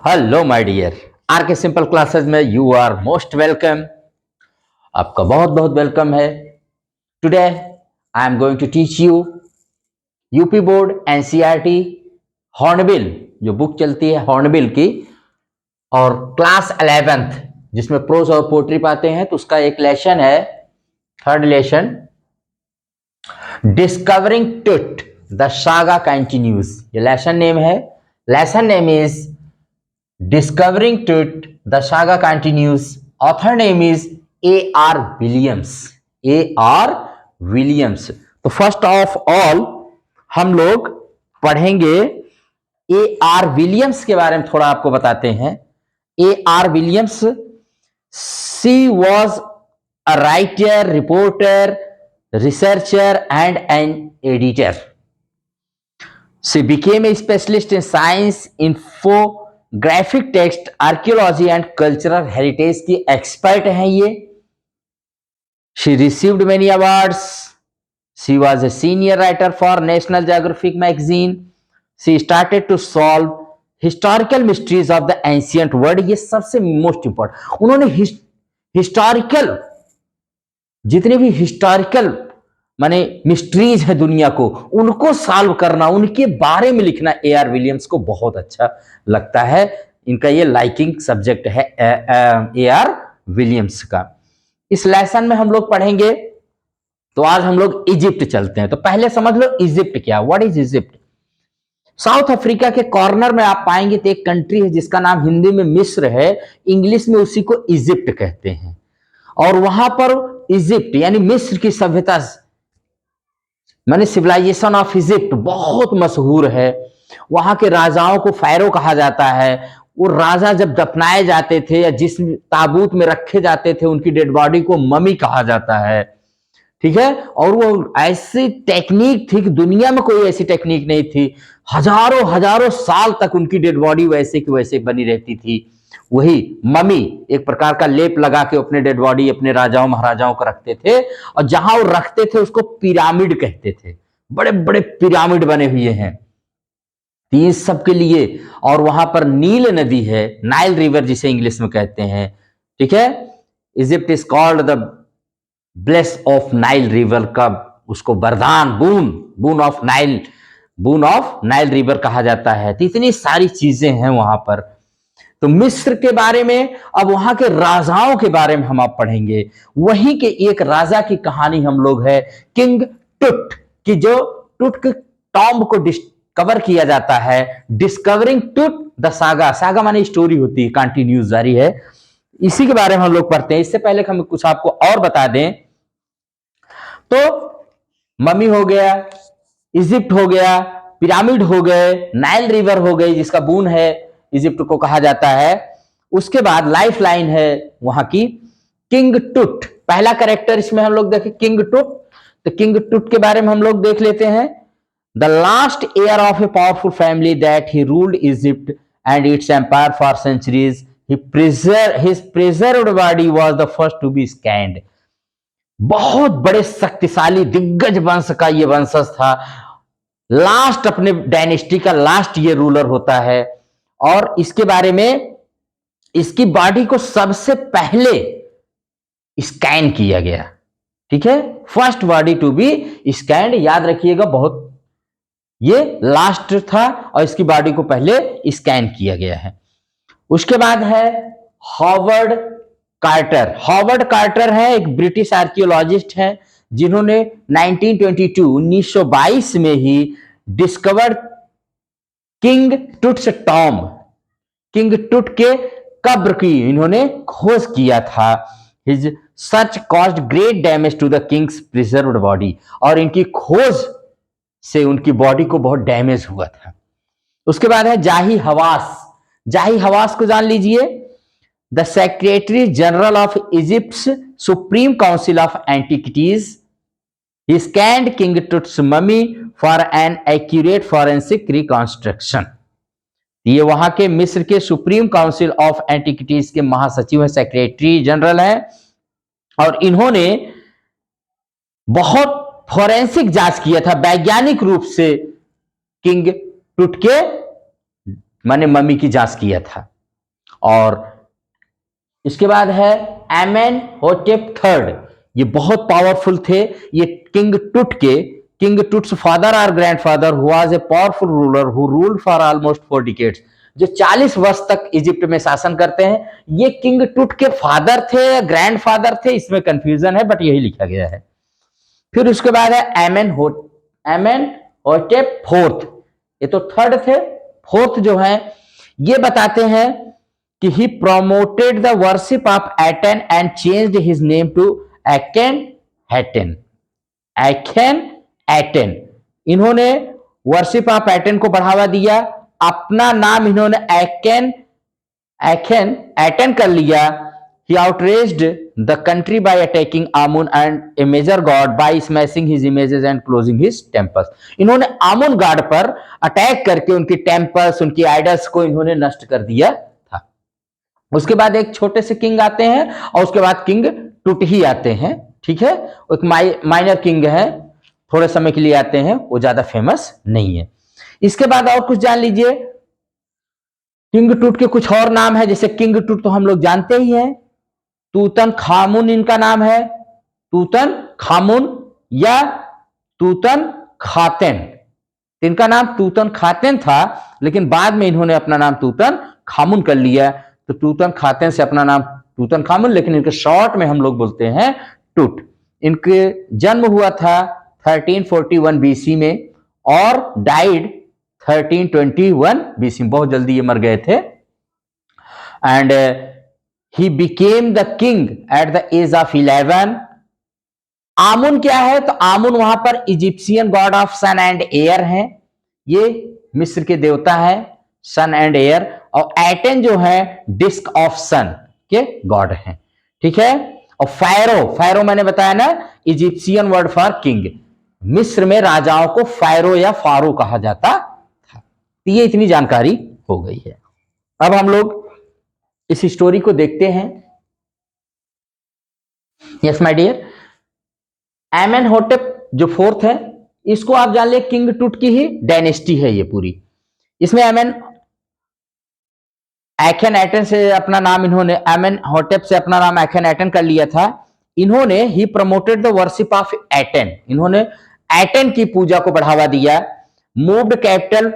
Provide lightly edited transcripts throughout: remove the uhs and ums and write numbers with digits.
Hello my dear, R K simple classes में you are most welcome. आपका बहुत बहुत वेलकम है। Today I am going to teach you UP board NCERT Hornbill, जो book चलती है हॉर्नबिल की, और क्लास 11th जिसमें प्रोज और पोएट्री पाते हैं, तो उसका एक लेसन है, थर्ड लेसन, डिस्कवरिंग टूट द सागा कंटिन्यूज। ये लेसन नेम है। Lesson name is Discovering Tut, the saga continues. Author name is A.R. Williams. A.R. Williams. तो फर्स्ट ऑफ ऑल हम लोग पढ़ेंगे A.R. विलियम्स के बारे में, थोड़ा आपको बताते हैं। A.R. Williams, she was a writer, reporter, researcher and an editor. She became a specialist in science, graphic text, archaeology and cultural heritage की एक्सपर्ट हैं ये। She received many awards. She was a senior writer for National Geographic magazine. She started to solve historical mysteries of the ancient world. ये सबसे most important, उन्होंने historical, जितने भी historical माने mysteries है दुनिया को, उनको सॉल्व करना, उनके बारे में लिखना A.R. विलियम्स को बहुत अच्छा लगता है। इनका ये लाइकिंग सब्जेक्ट है A.R. विलियम्स का। इस लेसन में हम लोग पढ़ेंगे, तो आज हम लोग इजिप्ट चलते हैं। तो पहले समझ लो इजिप्ट क्या, what is Egypt. South Africa के कॉर्नर में आप पाएंगे तो एक कंट्री है जिसका नाम हिंदी में मिस्र है, इंग्लिश में उसी को इजिप्ट कहते हैं। और वहां पर इजिप्ट यानी मिस्र की सभ्यता माने सिविलाइजेशन ऑफ इजिप्ट बहुत मशहूर है। वहां के राजाओं को फैरो कहा जाता है। वो राजा जब दफनाए जाते थे या जिस ताबूत में रखे जाते थे, उनकी डेड बॉडी को ममी कहा जाता है, ठीक है। और वो ऐसी टेक्निक थी कि दुनिया में कोई ऐसी टेक्निक नहीं थी। हजारों हजारों साल तक उनकी डेड बॉडी वैसे की वैसे बनी रहती थी। वही ममी एक प्रकार का लेप लगा के अपने डेड बॉडी अपने राजाओं महाराजाओं को रखते थे, और जहां वो रखते थे उसको पिरामिड कहते थे। बड़े बड़े पिरामिड बने हुए हैं तीन सब के लिए। और वहां पर नील नदी है, नाइल रिवर जिसे इंग्लिश में कहते हैं, ठीक है। Egypt is called the bless of Nile river का, उसको वरदान, बून ऑफ नाइल रिवर कहा जाता है। तो इतनी सारी चीजें हैं वहां पर। तो मिस्र के बारे में, अब वहां के राजाओं के बारे में हम आप पढ़ेंगे। वहीं के एक राजा की कहानी हम लोग है, किंग टुट की, जो टुट के टॉम्ब को डिस्कवर किया जाता है। डिस्कवरिंग टुट द सागा, सागा माने स्टोरी होती है, कंटिन्यूस जारी है। इसी के बारे में हम लोग पढ़ते हैं। इससे पहले हम कुछ आपको और बता दें तो मम्मी हो गया, इजिप्ट हो गया, पिरामिड हो गए, नाइल रिवर हो गई जिसका बून है इजिप्ट को कहा जाता है। उसके बाद लाइफ लाइन है वहां की किंग टुट। पहला कैरेक्टर इसमें हम लोग देखें किंग टुट। तो किंग टुट के बारे में हम लोग देख लेते हैं। The last heir of a powerful family that he ruled Egypt and its empire for centuries, his preserved body was the first to be scanned. बहुत बड़े शक्तिशाली दिग्गज वंश का ये वंशज था। लास्ट अपने डायनेस्टी का लास्ट ये रूलर होता है। और इसके बारे में, इसकी बॉडी को सबसे पहले स्कैन किया गया, ठीक है। First body to be scanned, याद रखिएगा, बहुत ये लास्ट था और इसकी बॉडी को पहले स्कैन किया गया है। उसके बाद है हॉवर्ड कार्टर। हॉवर्ड कार्टर है एक ब्रिटिश आर्कियोलॉजिस्ट हैं, जिन्होंने 1922 में ही discovered king Tut's tomb, king Tut के कब्र की इन्होंने खोज किया था। His search caused great damage to the king's preserved body, और इनकी खोज से उनकी बॉडी को बहुत डैमेज हुआ था। उसके बाद है जाही हवास। जाही हवास को जान लीजिए, the secretary general of Egypt's supreme council of antiquities. He scanned King Tut's mummy for an accurate forensic reconstruction. ये वहां के मिस्र के सुप्रीम काउंसिल ऑफ एंटिक्विटीज के महासचिव है, सेक्रेटरी जनरल है, और इन्होंने बहुत फोरेंसिक जांच किया था, वैज्ञानिक रूप से किंग टुट के माने मम्मी की जांच किया था। और इसके बाद है एमेनहोटेप थर्ड। ये बहुत पावरफुल थे। ये किंग टुट्स फादर और grandfather who was a powerful ruler who ruled for almost 4 decades. जो 40 वर्ष तक इजिप्ट में शासन करते हैं, ये किंग टुट के फादर थे या ग्रैंडफादर थे, इसमें कंफ्यूजन है, बट यही लिखा गया है। फिर उसके बाद है एमेनहोटेप फोर्थ। ये तो थर्ड थे। फोर्थ जो है ये बताते हैं कि he promoted the worship of Aten and changed his name to Akhenaten। इन्होंने वर्शिप ऑफ एटेन को बढ़ावा दिया, अपना नाम इन्होंने एटेन कर लिया। He outraged the country by attacking Amun and a major god by smashing his images and closing his temples। इन्होंने आमुन गॉड पर अटैक करके उनकी टेम्पल्स, उनकी आइडल्स को इन्होंने नष्ट कर दिया था। उसके बाद एक छोटे से किंग आते हैं और उसके बाद किंग टुट ही आते हैं। ठीक है, एक माइनर किंग है, थोड़े समय के लिए आते हैं, वो ज्यादा फेमस नहीं है। इसके बाद और कुछ जान लीजिए। किंग टुट के कुछ और नाम है, जैसे किंग टुट तो हम लोग जानते ही हैं, तूतन खामुन इनका नाम है, तूतन खामुन या तूतन खातेन। इनका नाम तूतन खातेन था, लेकिन बाद में इन्होंने अपना नाम तूतन खामुन कर लिया। तो तूतन खातेन से अपना नाम तूतन खामुन, लेकिन इनके शॉर्ट में हम लोग बोलते हैं टुट। इनके जन्म हुआ था 1341 बीसी में और डाइड 1321 बीसी में। बहुत जल्दी ये मर गए थे। And he became the king at the age of 11। Amun क्या है? तो आमुन वहां पर Egyptian god of sun and air है। ये मिस्र के देवता है, सन एंड एयर। और एटेन जो है डिस्क ऑफ सन के गॉड है। ठीक है। और फैरो मैंने बताया ना, इजिप्शियन वर्ड फॉर किंग। मिस्र में राजाओं को फैरो या फारो कहा जाता था। तो ये इतनी जानकारी हो गई है। अब हम लोग इस स्टोरी को देखते हैं। यस माय डियर, एमेनहोटेप जो फोर्थ है, इसको आप जान ले किंग टुट की ही डायनेस्टी है ये पूरी। इसमें एखेनाटन से अपना नाम इन्होंने, एमेनहोटेप से अपना नाम एखेनाटन कर लिया था। इन्होंने ही promoted the worship of Aten. इन्होंने एटेन की पूजा को बढ़ावा दिया। Moved capital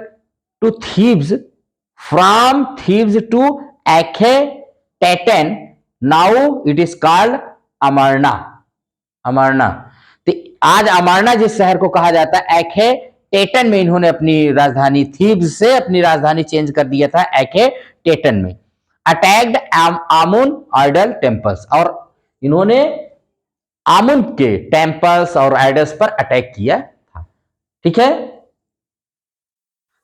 to Thebes, from Thebes to Akhenaten, now it is called Amarna. तो आज अमरना जिस शहर को कहा जाता है, Akhenaten में इन्होंने अपनी राजधानी, थीब्स से अपनी राजधानी चेंज कर दिया था Akhenaten में। अटैक्ड आमुन आइडल टेम्पल्स, और इन्होंने आमुन के टेम्पल्स और आइडल्स पर अटैक किया था। ठीक है।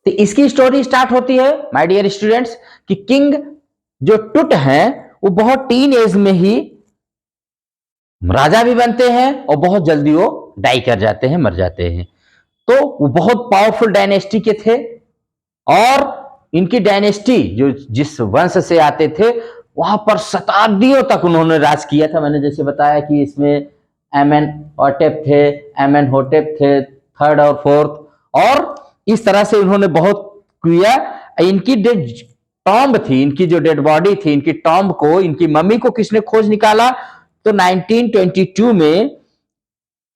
तो इसकी स्टोरी स्टार्ट होती है माय डियर स्टूडेंट्स कि किंग जो टुट हैं वो बहुत टीन एज में ही राजा भी बनते हैं और बहुत जल्दी वो डाई कर जाते हैं, मर जाते हैं। तो वो बहुत पावरफुल डायनेस्टी के थे और इनकी डायनेस्टी जो जिस वंश से आते थे वहां पर शताब्दियों तक उन्होंने राज किया था। मैंने जैसे बताया कि इसमें एमेनहोटेप थे थर्ड और फोर्थ, और इस तरह से उन्होंने बहुत किया। इनकी टॉम्ब थी, इनकी जो डेड बॉडी थी, इनकी टॉम्ब को, इनकी मम्मी को किसने खोज निकाला? तो 1922 में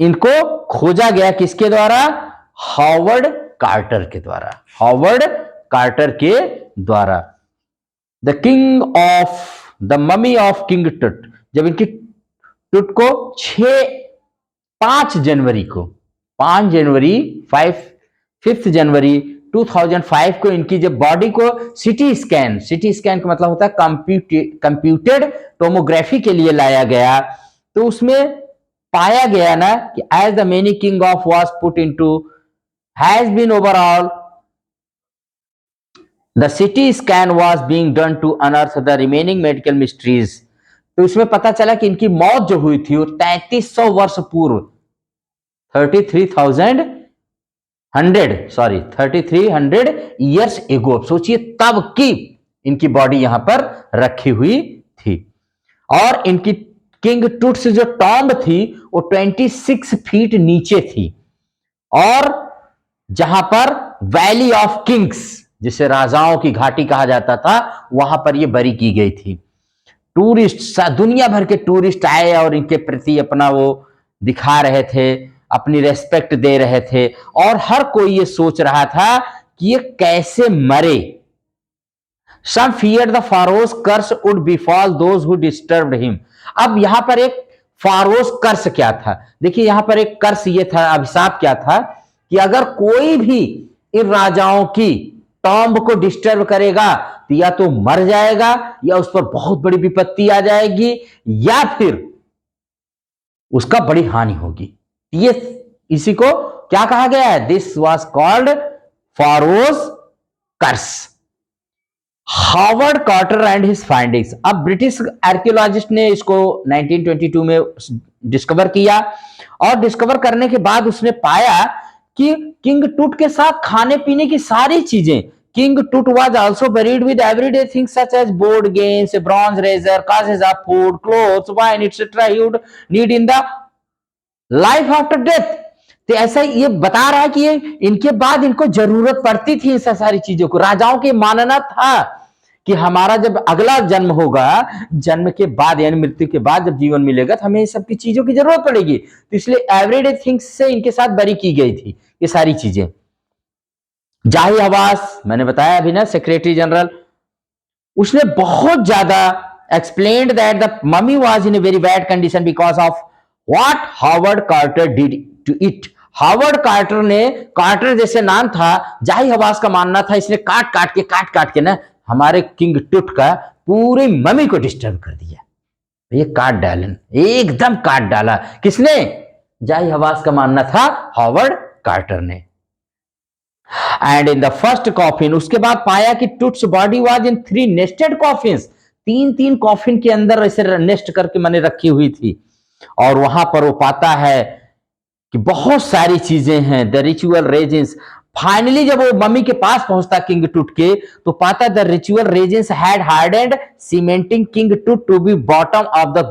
इनको खोजा गया। किसके द्वारा? हॉवर्ड कार्टर के द्वारा। हॉवर्ड कार्टर के द्वारा। The king of the mummy of king टुट, जब इनकी टुट को 5 जनवरी 2005 को इनकी जब बॉडी को सिटी स्कैन का मतलब होता है कंप्यूटेड टोमोग्राफी के लिए लाया गया, तो उसमें पाया गया ना कि as the many king of was put into has been overall the CT scan was being done to unearth the remaining medical mysteries. तो इसमें पता चला कि इनकी मौत जो हुई थी वो 3300 वर्ष पूर्व 3300 ईयर्स एगो। सोचिए तब की इनकी बॉडी यहां पर रखी हुई थी। और इनकी किंग टुट से जो टॉम्ब थी वो 26 फीट नीचे थी, और जहां पर वैली ऑफ किंग्स जिसे राजाओं की घाटी कहा जाता था, वहां पर ये बरी की गई थी। टूरिस्ट, दुनिया भर के टूरिस्ट आए और इनके प्रति अपना वो दिखा रहे थे, अपनी रेस्पेक्ट दे रहे थे, और हर कोई ये सोच रहा था कि ये कैसे मरे। Some feared the Pharaoh's curse would befall those who disturbed him. अब यहां पर एक फारोस कर्स क्या था? देखिए यहां पर एक कर्स ये था, अभिशाप क्या था कि अगर कोई भी इन राजाओं की टॉम्ब को डिस्टर्ब करेगा तो या तो मर जाएगा, या उस पर बहुत बड़ी विपत्ति आ जाएगी, या फिर उसका बड़ी हानि होगी। ये इसी को क्या कहा गया है? This was called Pharaoh's curse. Harvard Carter and his findings. अब ब्रिटिश आर्कियोलॉजिस्ट ने इसको 1922 में डिस्कवर किया, और डिस्कवर करने के बाद उसने पाया कि किंग टूट के साथ खाने पीने की सारी चीजें, king Tut was also buried with everyday things such as board games, bronze razor, cases of food, clothes, wine etcetera he would need in the life after death. तो ऐसा ये बता रहा है कि ये इनके बाद इनको जरूरत पड़ती थी इन सारी चीजों को। राजाओं की मानना था कि हमारा जब अगला जन्म होगा, जन्म के बाद यानी मृत्यु के बाद जब जीवन मिलेगा तो हमें सब की चीजों की जरूरत पड़ेगी, तो इसलिए एवरीडे थिंग्स से इनके साथ बरी की गई थी ये सारी चीजें। जाही हवास, मैंने बताया अभी ना, सेक्रेटरी जनरल, उसने बहुत ज्यादा explained that the mummy was in a very bad condition because of what Howard Carter did to it. Howard Carter ने, कार्टर जैसे नाम था, जाही हवास का मानना था इसने काट काट के ना हमारे किंग टूट का पूरी मम्मी को डिस्टर्ब कर दिया। ये काट डालन, एकदम काट डाला। किसने? जाही हवास का मानना था हार्वर्ड कार्टर ने। And in the first coffin, उसके बाद पाया कि Toots body was in 3 nested coffins, 3 coffin के अंदर ऐसे नेस्ट करके मैंने रखी हुई थी, और वहां पर वो पाता है कि बहुत सारी चीजें हैं। द रिचुअल रेजिन्स, फाइनली जब वो मम्मी के पास पहुंचता किंग टूट के, तो पाता the ritual resins had hardened cementing king Tut to be bottom of the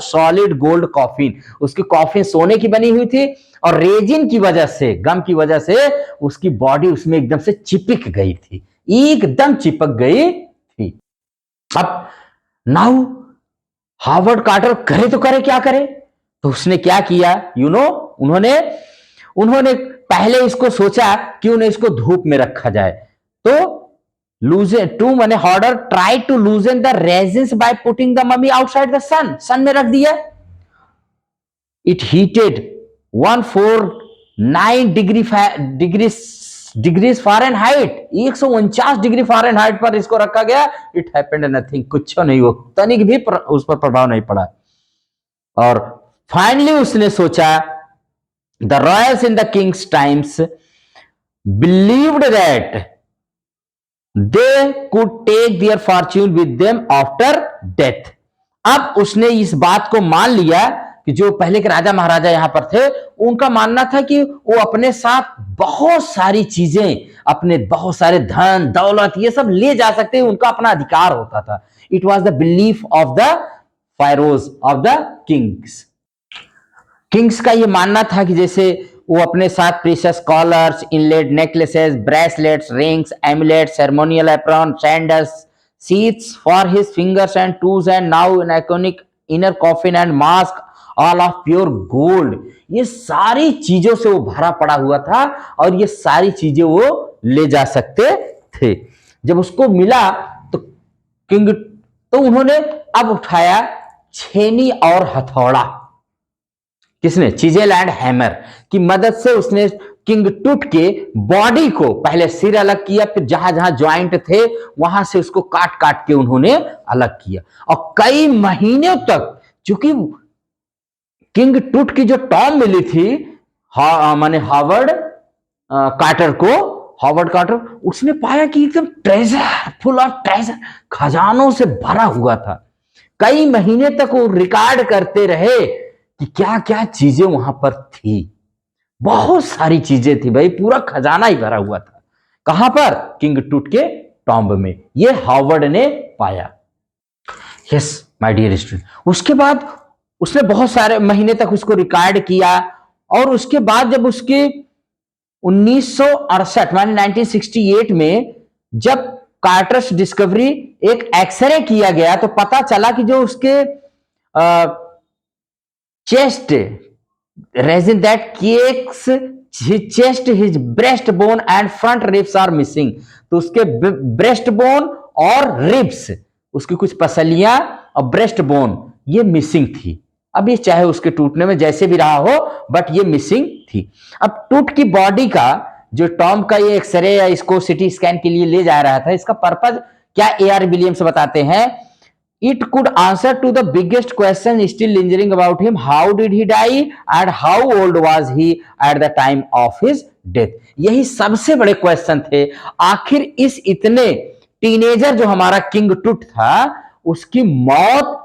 solid gold coffin. उसकी कॉफिन सोने की बनी हुई थी, और रेजिन की वजह से, गम की वजह से उसकी बॉडी उसमें एकदम से चिपक गई थी, एकदम चिपक गई थी। अब नाउ हार्वर्ड कार्टर करे तो करे क्या करे? तो उसने क्या किया, उन्होंने पहले इसको सोचा कि उन्हें इसको धूप में रखा जाए। तो मैंने harder try to loosen the resins by putting the mummy outside the sun में रख दिया। It heated 149 degree Fahrenheit, 149 degree Fahrenheit पर इसको रखा गया। इट हैपेंड नथिंग, कुछ नहीं हुआ, तनिक भी उस पर प्रभाव नहीं पड़ा। और फाइनली उसने सोचा, the royals in the king's times believed that they could take their fortune with them after death. अब उसने इस बात को मान लिया कि जो पहले के राजा महाराजा यहां पर थे, उनका मानना था कि वो अपने साथ बहुत सारी चीजें, अपने बहुत सारे धन दौलत ये सब ले जा सकते हैं, उनका अपना अधिकार होता था। It was the belief of the pharaohs of the kings का ये मानना था कि जैसे वो अपने साथ precious collars, inlaid necklaces, bracelets, rings, amulet, ceremonial apron, sandals, sheaths for his fingers and toes, and now an iconic inner coffin and mask all of pure gold. ये सारी चीजों से वो भरा पड़ा हुआ था, और ये सारी चीजें वो ले जा सकते थे। जब उसको मिला तो उन्होंने अब उठाया छेनी और हथौड़ा। किसने? चिजेल एंड हैमर की मदद से उसने किंग टूट के बॉडी को पहले सिर अलग किया, फिर जहां जहां ज्वाइंट थे वहां से उसको काट काट के उन्होंने अलग किया। और कई महीनों तक, चूंकि किंग टूट की जो टॉम मिली थी माने हार्वर्ड कार्टर, उसने पाया कि एकदम ट्रेजर, फुल ऑफ ट्रेजर, खजानों से भरा हुआ था। कई महीने तक वो रिकॉर्ड करते रहे कि क्या क्या चीजें वहां पर थी। बहुत सारी चीजें थी भाई, पूरा खजाना ही भरा हुआ था। कहां पर? किंग टूट के टॉम्ब में। ये हार्वर्ड ने पाया। यस माय डियर स्टूडेंट, उसके बाद उसने बहुत सारे महीने तक उसको रिकॉर्ड किया, और उसके बाद जब उसके 1968 माने 1968 में जब कार्टर्स डिस्कवरी एक एक्सरे किया गया तो पता चला कि जो उसके chest resin that cakes his chest, his breastbone and front ribs are missing। तो उसके ब्रेस्ट बोन और रिब्स, उसकी कुछ पसलियां और ब्रेस्ट बोन ये मिसिंग थी। अब ये चाहे उसके टूटने में जैसे भी रहा हो, बट ये मिसिंग थी। अब टूट की बॉडी का जो टॉम का ये एक्सरे या इसको सिटी स्कैन के लिए ले जा रहा था, इसका पर्पज क्या AR विलियम्स बताते हैं, it could answer to the biggest question still lingering about him, how did he die and how old was he at the time of his death। यही सबसे बड़े क्वेश्चन थे, आखिर इस इतने टीनेजर जो हमारा किंग टूट था उसकी मौत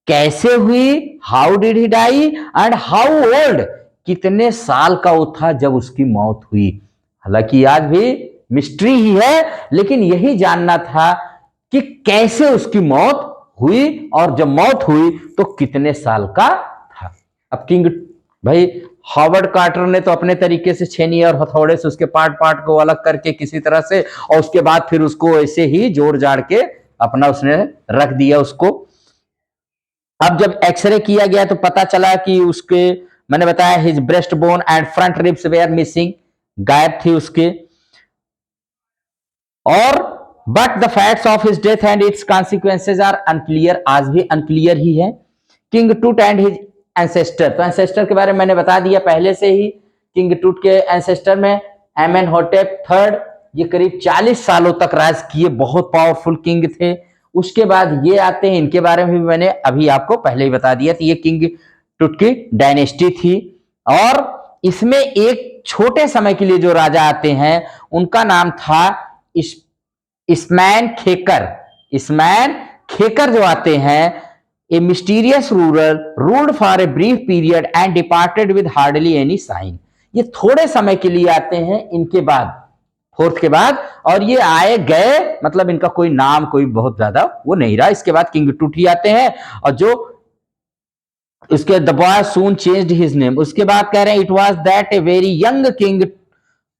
कैसे हुई, how did he die and how old, कितने साल का वो था जब उसकी मौत हुई। हालांकि आज भी मिस्ट्री ही है, लेकिन यही जानना था कि कैसे उसकी मौत हुई और जब मौत हुई तो कितने साल का था। अब किंग भाई हॉवर्ड कार्टर ने तो अपने तरीके से छेनी और हथौड़े से उसके पार्ट पार्ट को अलग करके किसी तरह से, और उसके बाद फिर उसको ऐसे ही जोड़ जाड़ के अपना उसने रख दिया उसको। अब जब एक्सरे किया गया तो पता चला कि उसके, मैंने बताया, his breast bone and front ribs were missing, गायब थी उसके। और but the facts of his death and its consequences are unclear, आज भी अनक्लियर ही है। King Tut and his ancestor, तो एंसेस्टर के बारे में मैंने बता दिया पहले से ही। किंग टूट के एंसेस्टर में एमेनहोटेप III, ये करीब 40 सालों तक राज किए, बहुत पावरफुल किंग थे। उसके बाद ये आते हैं, इनके बारे में भी मैंने अभी आपको पहले ही बता दिया था, ये किंग टूट की डायनेस्टी थी। और इसमें एक छोटे समय के लिए जो राजा आते हैं उनका नाम था इसमैन खेकर। इसमैन खेकर जो आते हैं, a mysterious ruler ruled for a brief period and departed with hardly any sign. ये थोड़े समय के लिए आते हैं इनके बाद, फोर्थ के बाद, और ये आए गए, मतलब इनका कोई नाम कोई बहुत ज्यादा वो नहीं रहा। इसके बाद किंग टूट ही आते हैं, और जो उसके the boy soon changed his name. उसके बाद कह रहे हैं it was that a very young king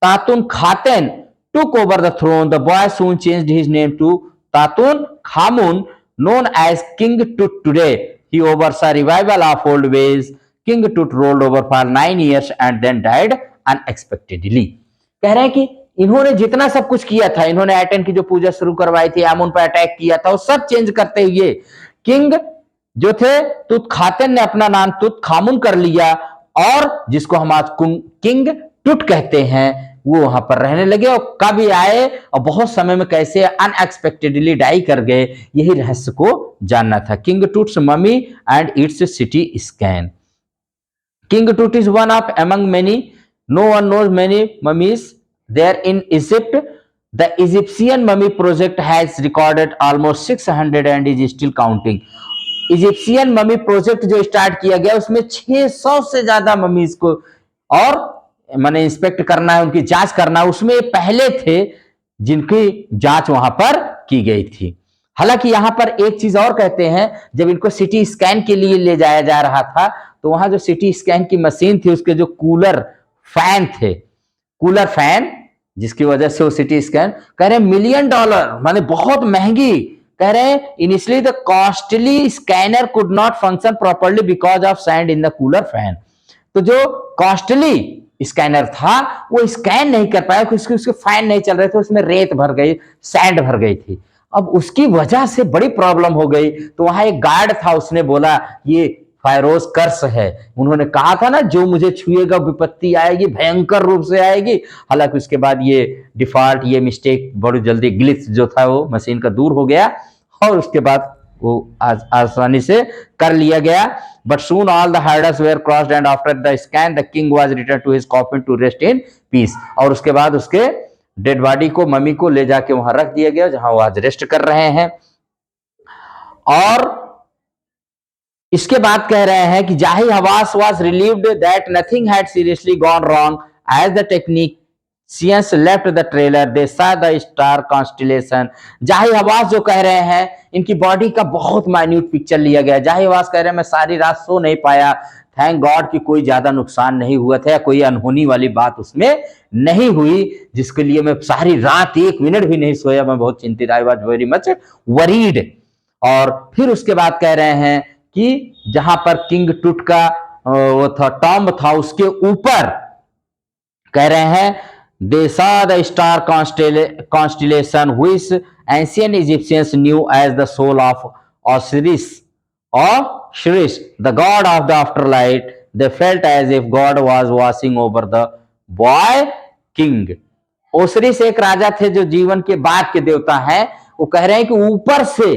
Tutankhaten took over the throne. The boy soon changed his name to Tatun Khamun, known as King Tut today. He oversaw revival of old ways. King Tut ruled over for 9 years and then died unexpectedly। कह रहे हैं कि इन्होंने जितना सब कुछ किया था, इन्होंने एटन की जो पूजा शुरू करवाई थी, आमुन पर अटैक किया था, वो सब चेंज करते हुए किंग जो थे तुत खातेन ने अपना नाम तुत खामुन कर लिया, और जिसको हम आज किंग टुट कहते हैं वो वहां पर रहने लगे। और कब आए और बहुत समय में कैसे अनएक्सपेक्टेडली डाई कर गए, यही रहस्य को जानना था। King Tut's mummy and its CT scan. King Tut is one of among many, no one knows many mummies there in Egypt. The Egyptian mummy project has recorded almost 600 and is still counting. Egyptian mummy project जो start किया गया उसमें 600 से ज्यादा mummies को और मैंने inspect करना है, उनकी जांच करना है, उसमें पहले थे जिनकी जांच वहां पर की गई थी। हालांकि यहां पर एक चीज और कहते हैं, जब इनको सिटी स्कैन के लिए ले जाया जा रहा था तो वहां जो सिटी स्कैन की मशीन थी उसके जो कूलर फैन थे, कूलर फैन, जिसकी वजह से वो सिटी स्कैन, कह रहे $1 मिलियन, माने बहुत महंगी। कह रहे हैं initially the costly scanner could not function properly because of sand in the cooler fan. तो जो कॉस्टली स्कैनर था वो स्कैन नहीं कर पाया क्योंकि उसके फैन नहीं चल रहे थे, उसमें रेत भर गई, सैंड भर गई थी। अब उसकी वजह से बड़ी प्रॉब्लम हो गई। तो वहां एक गार्ड था, उसने बोला ये फायरोज कर्स है। उन्होंने कहा था ना जो मुझे छुएगा विपत्ति आएगी, भयंकर रूप से आएगी। हालांकि उसके बाद ये डिफॉल्ट, ये मिस्टेक बड़ी जल्दी, ग्लिच जो था वो मशीन का दूर हो गया और उसके बाद वो आसानी से कर लिया गया। But soon all the hurdles were crossed and after the scan the king was returned to his coffin to rest in peace। और उसके बाद उसके डेड बॉडी को, मम्मी को ले जाके वहां रख दिया गया जहां वो आज रेस्ट कर रहे हैं। और इसके बाद कह रहे हैं कि जाही हवास was relieved that nothing had seriously gone wrong as the technicians left the trailer they saw the star constellation। जाही हवास जो कह रहे हैं इनकी बॉडी का बहुत माइन्यूट पिक्चर लिया गया। जाही हवास कह रहे हैं मैं सारी रात सो नहीं पाया, थैंक गॉड कि कोई ज्यादा नुकसान नहीं हुआ था या कोई अनहोनी वाली बात उसमें नहीं हुई, जिसके लिए मैं सारी रात 1 मिनट भी नहीं सोया। मैं बहुत चिंतित, I was very much worried. और फिर उसके बाद कह रहे हैं कि जहां पर किंग टूट का वो था टॉम्ब था, उसके ऊपर कह रहे हैं दे saw the star constellation which ancient Egyptians knew as the soul of Osiris the god of the afterlife. They felt as if God was watching over the boy king. Osiris एक राजा थे जो जीवन के बाद के देवता हैं। वो कह रहे हैं कि ऊपर से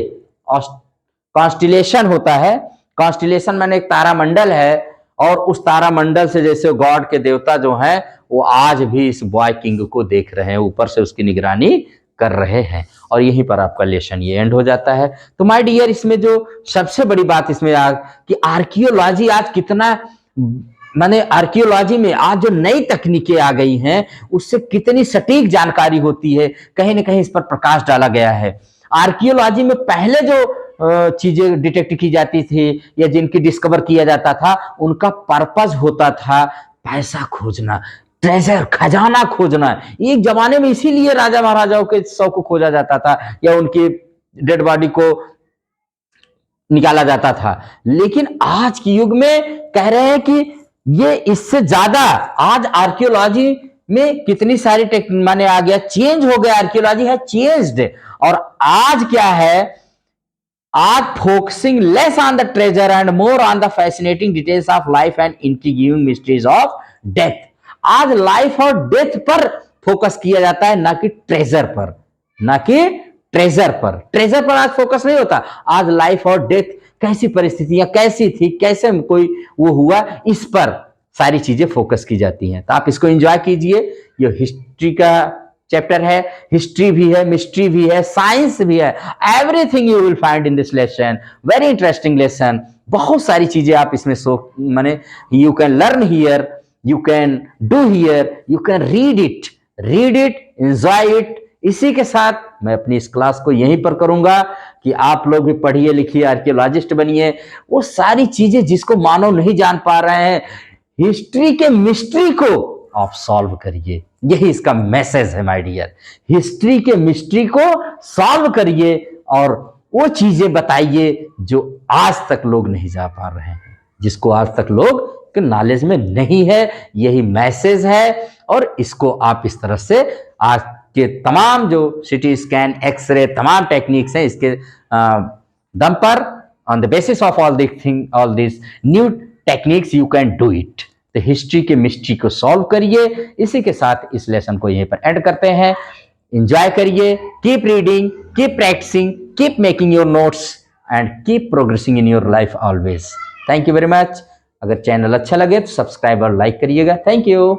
कॉन्स्टिलेशन होता है, कॉन्स्टिलेशन माने एक तारामंडल है, और उस तारामंडल से जैसे गॉड के देवता जो हैं वो आज भी इस बॉय किंग को देख रहे हैं, ऊपर से उसकी निगरानी कर रहे हैं। और यहीं पर आपका लेसन ये एंड हो जाता है। तो माय डियर, इसमें जो सबसे बड़ी बात इसमें कि आर्कियोलॉजी आज कितना, माने आर्कियोलॉजी में आज जो नई तकनीकें आ गई हैं उससे कितनी सटीक जानकारी होती है, कहीं ना कहीं इस पर प्रकाश डाला गया है। आर्कियोलॉजी में पहले जो चीजें डिटेक्ट की जाती थी या जिनकी डिस्कवर किया जाता था, उनका पर्पस होता था पैसा खोजना, ट्रेजर, खजाना खोजना। एक जमाने में इसीलिए राजा महाराजाओं के शव को खोजा जाता था या उनकी डेड बॉडी को निकाला जाता था। लेकिन आज के युग में कह रहे हैं कि ये इससे ज्यादा आज आर्कियोलॉजी में कितनी सारी माने आ गया, चेंज हो गया, आर्कियोलॉजी है चेंज्ड। और आज क्या है, आज focusing less on the treasure and more on the fascinating details of life and intriguing mysteries of death. आज लाइफ और डेथ पर फोकस किया जाता है, ना कि ट्रेजर पर, ना कि ट्रेजर पर। ट्रेजर पर आज फोकस नहीं होता, आज लाइफ और डेथ, कैसी परिस्थितियां कैसी थी, कैसे कोई वो हुआ, इस पर सारी चीजें फोकस की जाती हैं। तो आप इसको एंजॉय कीजिए। ये हिस्ट्री का चैप्टर है, हिस्ट्री भी है, मिस्ट्री भी है, साइंस भी है, everything you will find in this lesson. Very interesting lesson, बहुत सारी चीजें आप इसमें माने you can learn here, you can do here, you can read it, enjoy it। इसी के साथ मैं अपनी इस क्लास को यहीं पर करूंगा कि आप लोग भी पढ़िए लिखिए, आर्कियोलॉजिस्ट बनिए। वो सारी चीजें जिसको मानव नहीं जान पा रहे हैं, हिस्ट्री के मिस्ट्री को आप सॉल्व करिए। यही इसका मैसेज है माय डियर। हिस्ट्री के मिस्ट्री को सॉल्व करिए और वो चीजें बताइए जो आज तक लोग नहीं जा पा रहे हैं, जिसको आज तक लोग कि नॉलेज में नहीं है। यही मैसेज है और इसको आप इस तरह से आज के तमाम जो सिटी स्कैन, एक्सरे, तमाम टेक्निक्स हैं, इसके दम पर on the basis of all this new techniques you can do it. तो हिस्ट्री के मिस्ट्री को सॉल्व करिए। इसी के साथ इस लेसन को यहीं पर एंड करते हैं। एंजॉय करिए, keep reading, keep practising, keep making your notes and keep progressing in your life always. Thank you very much. अगर चैनल अच्छा लगे तो सब्सक्राइब और लाइक करिएगा। Thank you.